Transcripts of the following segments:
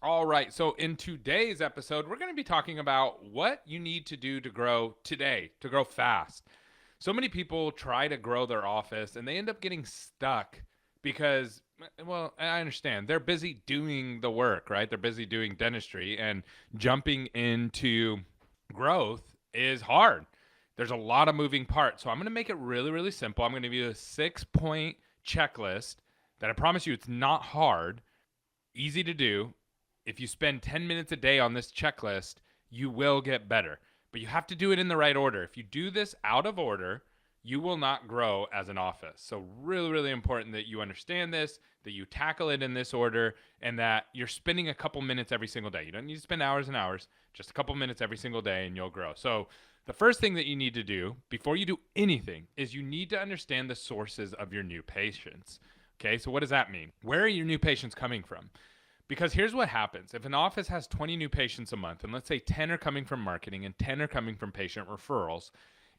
All right. So, in today's episode, we're going to be talking about what you need to do to grow today, to grow fast. So many people try to grow their office and they end up getting stuck because, well, I understand they're busy doing the work, right? They're busy doing dentistry, and jumping into growth is hard. There's a lot of moving parts. So, I'm going to make it really, really simple. I'm going to give you a 6 point checklist that I promise you it's not hard, easy to do. If you spend 10 minutes a day on this checklist, you will get better. But you have to do it in the right order. If you do this out of order, you will not grow as an office. So really, really important that you understand this, that you tackle it in this order, and that you're spending a couple minutes every single day. You don't need to spend hours and hours, just a couple minutes every single day and you'll grow. So the first thing that you need to do before you do anything is you need to understand the sources of your new patients. Okay, so what does that mean? Where are your new patients coming from? Because here's what happens. If an office has 20 new patients a month, and let's say 10 are coming from marketing and 10 are coming from patient referrals,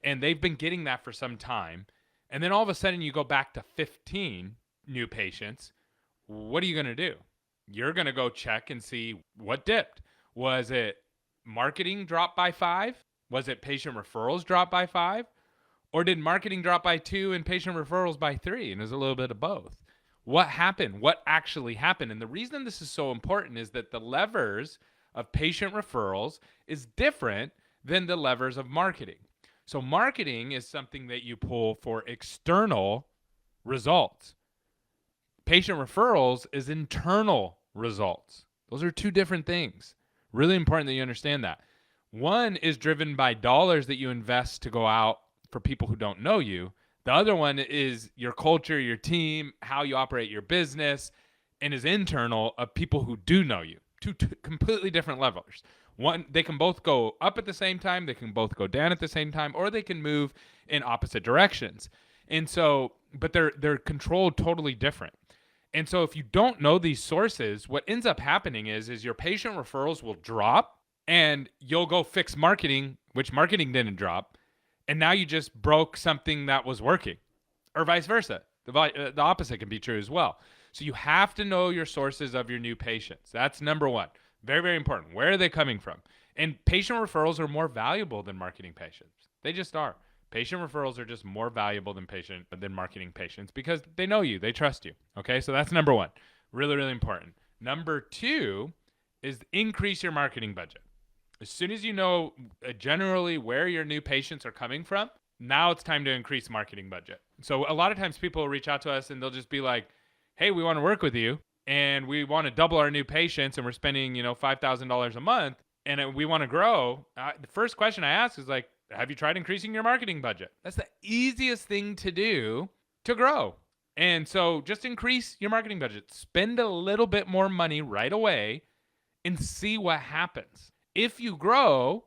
and they've been getting that for some time, and then all of a sudden you go back to 15 new patients, what are you going to do? You're going to go check and see what dipped. Was it marketing drop by 5? Was it patient referrals drop by 5? Or did marketing drop by 2 and patient referrals by 3? And there's a little bit of both. What happened? What actually happened? And the reason this is so important is that the levers of patient referrals is different than the levers of marketing. So marketing is something that you pull for external results. Patient referrals is internal results. Those are two different things. Really important that you understand that. One is driven by dollars that you invest to go out for people who don't know you. The other one is your culture, your team, how you operate your business, and is internal of people who do know you. Two completely different levels. One, they can both go up at the same time, they can both go down at the same time, or they can move in opposite directions. And so, but they're controlled totally different. And so if you don't know these sources, what ends up happening is your patient referrals will drop and you'll go fix marketing, which marketing didn't drop. And now you just broke something that was working, or vice versa. The opposite can be true as well. So you have to know your sources of your new patients. That's number one. Very, very important. Where are they coming from? And patient referrals are more valuable than marketing patients. They just are. Patient referrals are just more valuable than marketing patients because they know you, they trust you. Okay, so that's number one. Really, really important. Number two is increase your marketing budget. As soon as you know generally where your new patients are coming from, now it's time to increase marketing budget. So a lot of times people will reach out to us and they'll just be like, hey, we want to work with you and we want to double our new patients and we're spending, $5,000 a month and we want to grow. The first question I ask is like, have you tried increasing your marketing budget? That's the easiest thing to do to grow. And so just increase your marketing budget. Spend a little bit more money right away and see what happens. If you grow,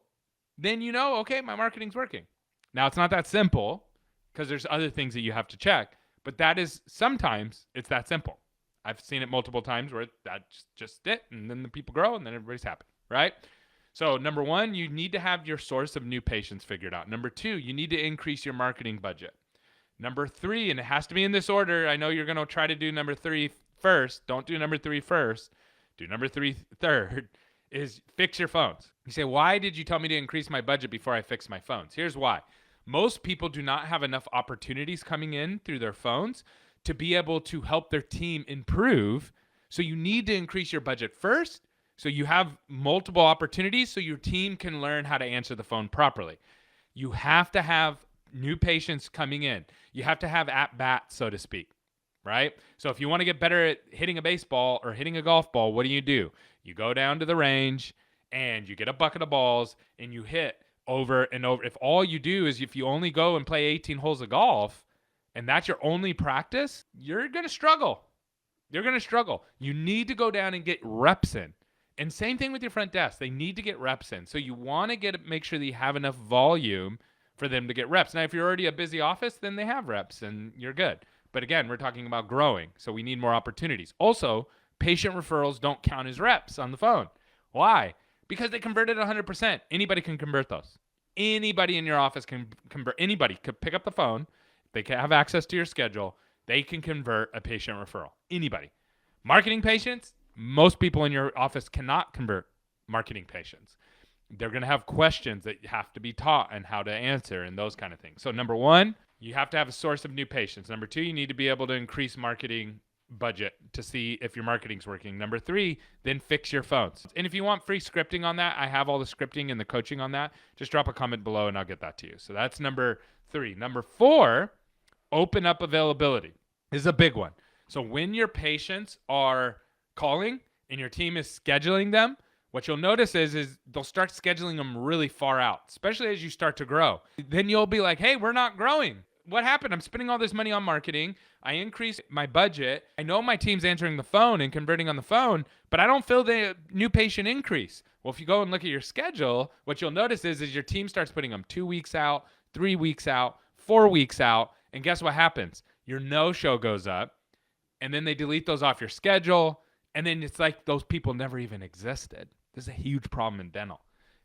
then you know, okay, my marketing's working. Now, it's not that simple because there's other things that you have to check, but sometimes it's that simple. I've seen it multiple times where that's just it, and then the people grow, and then everybody's happy, right? So number one, you need to have your source of new patients figured out. Number two, you need to increase your marketing budget. Number three, and it has to be in this order. I know you're going to try to do number 3 first. Don't do number 3 first. Do number 3 third. Is fix your phones. You say, why did you tell me to increase my budget before I fix my phones? Here's why. Most people do not have enough opportunities coming in through their phones to be able to help their team improve. So you need to increase your budget first so you have multiple opportunities so your team can learn how to answer the phone properly. You have to have new patients coming in. You have to have at-bats, so to speak, right? So if you want to get better at hitting a baseball or hitting a golf ball, what do? You go down to the range and you get a bucket of balls and you hit over and over. If all you do is if you only go and play 18 holes of golf and that's your only practice, you're going to struggle. You're going to struggle. You need to go down and get reps in. And same thing with your front desk. They need to get reps in. So you want to make sure that you have enough volume for them to get reps. Now, if you're already a busy office, then they have reps and you're good. But again, we're talking about growing. So we need more opportunities. Also, patient referrals don't count as reps on the phone. Why? Because they converted 100%. Anybody can convert those. Anybody in your office can convert. Anybody could pick up the phone. They can have access to your schedule. They can convert a patient referral. Anybody. Marketing patients, Most people in your office cannot convert marketing patients. They're going to have questions that have to be taught and how to answer and those kind of things. So number one, you have to have a source of new patients. Number two, you need to be able to increase marketing budget to see if your marketing's working. Number three, then fix your phones. And if you want free scripting on that, I have all the scripting and the coaching on that. Just drop a comment below and I'll get that to you. So that's number three. Number four, open up availability. This is a big one. So when your patients are calling and your team is scheduling them, what you'll notice is they'll start scheduling them really far out, especially as you start to grow. Then you'll be like, hey, we're not growing. What happened? I'm spending all this money on marketing. I increased my budget. I know my team's answering the phone and converting on the phone, but I don't feel the new patient increase. Well, if you go and look at your schedule, what you'll notice is your team starts putting them 2 weeks out, 3 weeks out, 4 weeks out, and guess what happens? Your no-show goes up, and then they delete those off your schedule, and then it's like those people never even existed. This is a huge problem in dental.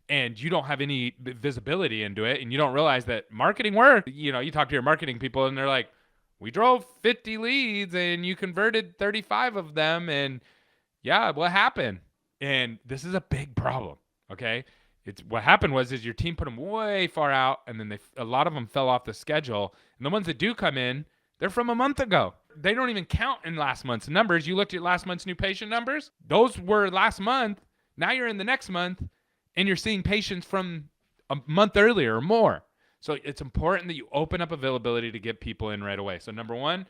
And you don't have any visibility into it, and you don't realize that marketing work. You know, you talk to your marketing people, and they're like, we drove 50 leads, and you converted 35 of them, and yeah, what happened? And this is a big problem, okay? It's what happened was your team put them way far out, and then a lot of them fell off the schedule. And the ones that do come in, they're from a month ago. They don't even count in last month's numbers. You looked at last month's new patient numbers. Those were last month. Now you're in the next month, and you're seeing patients from a month earlier or more. So it's important that you open up availability to get people in right away. So number one,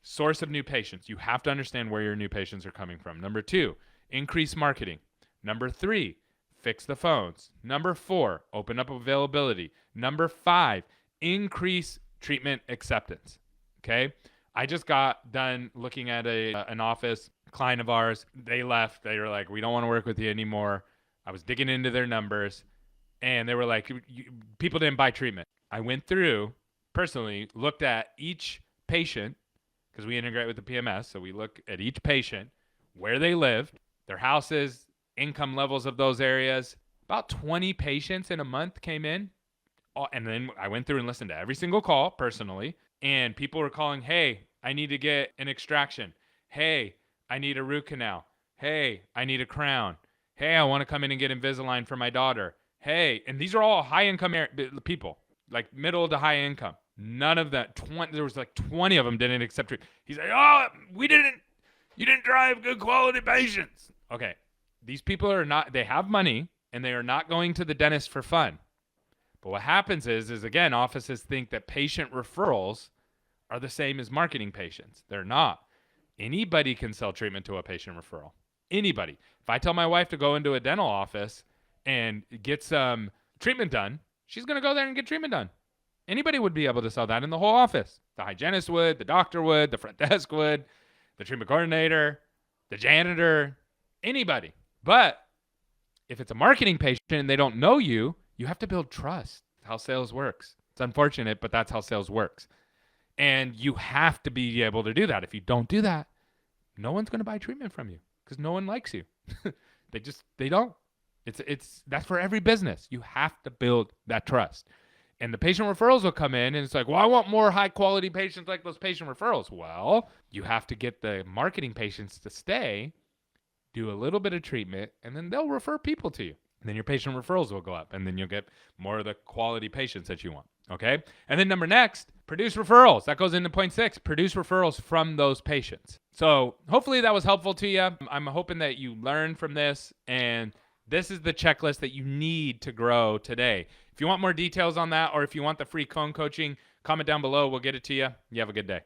source of new patients. You have to understand where your new patients are coming from. Number two, increase marketing. Number three, fix the phones. Number four, open up availability. Number five, increase treatment acceptance. Okay? I just got done looking at an office, client of ours. They left. They were like, we don't want to work with you anymore. I was digging into their numbers, and they were like, people didn't buy treatment. I went through, personally, looked at each patient, because we integrate with the PMS, so we look at each patient, where they lived, their houses, income levels of those areas. About 20 patients in a month came in, and then I went through and listened to every single call personally, and people were calling, hey, I need to get an extraction. Hey, I need a root canal. Hey, I need a crown. Hey, I want to come in and get Invisalign for my daughter. Hey, and these are all high-income people, like middle to high income. None of that, there was like 20 of them didn't accept treatment. He's like, oh, you didn't drive good quality patients. Okay, these people are not, they have money, and they are not going to the dentist for fun. But what happens is again, offices think that patient referrals are the same as marketing patients. They're not. Anybody can sell treatment to a patient referral. Anybody. If I tell my wife to go into a dental office and get some treatment done, she's going to go there and get treatment done. Anybody would be able to sell that in the whole office. The hygienist would, the doctor would, the front desk would, the treatment coordinator, the janitor, anybody. But if it's a marketing patient and they don't know you, you have to build trust. That's how sales works. It's unfortunate, but that's how sales works. And you have to be able to do that. If you don't do that, no one's going to buy treatment from you because no one likes you. They don't. That's for every business. You have to build that trust. And the patient referrals will come in and it's like, well, I want more high quality patients like those patient referrals. Well, you have to get the marketing patients to stay, do a little bit of treatment, and then they'll refer people to you. And then your patient referrals will go up, and then you'll get more of the quality patients that you want. Okay? And then next, produce referrals. That goes into point 6. Produce referrals from those patients. So hopefully that was helpful to you. I'm hoping that you learned from this, and this is the checklist that you need to grow today. If you want more details on that, or if you want the free phone coaching, comment down below. We'll get it to you. You have a good day.